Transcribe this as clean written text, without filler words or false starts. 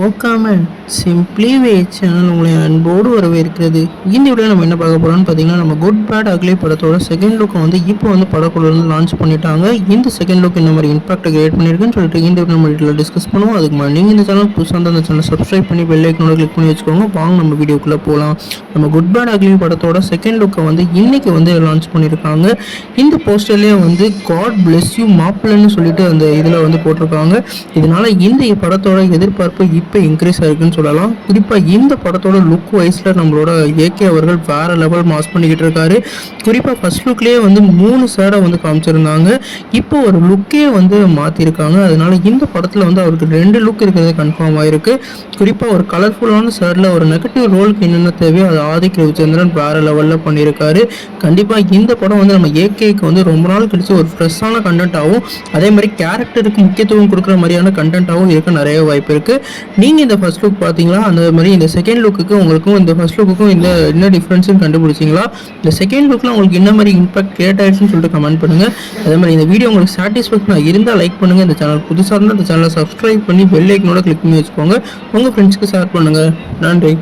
நோக்காம simply வே channel உங்களை அன்போடு வரவேற்கிறது. இந்த வீடியோ நம்ம என்ன பார்க்க போகிறோம்னு பார்த்தீங்கன்னா, நம்ம குட் பேட் அக்லி படத்தோட செகண்ட் லுக்கை வந்து இப்போ வந்து படக்குழுலேருந்து லான்ச் பண்ணிட்டாங்க. இந்த செகண்ட் லுக் இந்த மாதிரி இம்பாக்ட் கிரியேட் பண்ணியிருக்குன்னு சொல்லிட்டு இந்த வீடியோ நம்ம வீட்டில் டிஸ்கஸ் பண்ணுவோம். அதுக்கு முன்னாடி நீங்கள் இந்த சேனல் புதுசாக வந்து அந்த சேனல் சப்ஸ்கிரைப் பண்ணி பெல் ஐக்கனோட கிளிக் பண்ணி வச்சுக்கோங்க. வாங்க நம்ம வீடியோக்குள்ளே போகலாம். நம்ம குட் பேட் அக்லி படத்தோட செகண்ட் லுக்கை வந்து இன்னைக்கு வந்து லான்ச் பண்ணியிருக்காங்க. இந்த போஸ்டர்லேயே வந்து காட் பிளெஸ் யூ மாப்பிள்ளைன்னு சொல்லிட்டு அந்த இதில் வந்து போட்டிருக்காங்க. இதனால இந்த படத்தோட எதிர்பார்ப்பு இப்போ இன்க்ரீஸ் ஆகிருக்குன்னு சொல்லலாம். குறிப்பாக இந்த படத்தோட லுக் வைஸில் நம்மளோட ஏகே அவர்கள் வேறு லெவல் மாஸ் பண்ணிக்கிட்டு இருக்காரு. குறிப்பாக ஃபர்ஸ்ட் லுக்லேயே வந்து 3 சேடை வந்து காமிச்சிருந்தாங்க. இப்போ ஒரு லுக்கே வந்து மாற்றிருக்காங்க. அதனால இந்த படத்தில் வந்து அவருக்கு 2 லுக் இருக்கிறது கன்ஃபார்ம் ஆகிருக்கு. குறிப்பாக ஒரு கலர்ஃபுல்லான சேடில் ஒரு நெகட்டிவ் ரோலுக்கு என்னென்ன தேவையோ அதை ஆதிக் ரவிச்சந்திரன் வேறு லெவலில் பண்ணியிருக்காரு. கண்டிப்பாக இந்த படம் வந்து நம்ம ஏகேக்கு வந்து ரொம்ப நாள் கழிச்சு ஒரு ஃப்ரெஷ்ஷான கண்டென்ட்டாகவும் அதே மாதிரி கேரக்டருக்கு முக்கியத்துவம் கொடுக்குற மாதிரியான கண்டென்ட்டாகவும் இருக்க நிறைய வாய்ப்பு இருக்குது. நீங்கள் இந்த ஃபர்ஸ்ட் லுக் பார்த்தீங்களா? அந்த மாதிரி இந்த செகண்ட் லுக்குக்கு உங்களுக்கும் இந்த ஃபர்ஸ்ட் லுக்குக்கும் இந்த என்ன டிஃப்ரென்ஸுன்னு கண்டுபிடிச்சிங்களா? இந்த செகண்ட் லுக்கில் உங்களுக்கு என்ன மாதிரி இம்பாக்ட் கிரியேட் ஆயிடுச்சுன்னு சொல்லிட்டு கமெண்ட் பண்ணுங்கள். அதே மாதிரி இந்த வீடியோ உங்களுக்கு சாட்டிஸ்ஃபேக்ஷனாக இருந்தால் லைக் பண்ணுங்கள். இந்த சேனல் புதுசாக இருந்தால் இந்த சேனலை சப்ஸ்கிரைப் பண்ணி பெல் ஐக்கனோட கிளிக் பண்ணி வச்சுக்கோங்க. உங்கள் ஃப்ரெண்ட்ஸ்க்கு ஷேர் பண்ணுங்கள். நன்றி.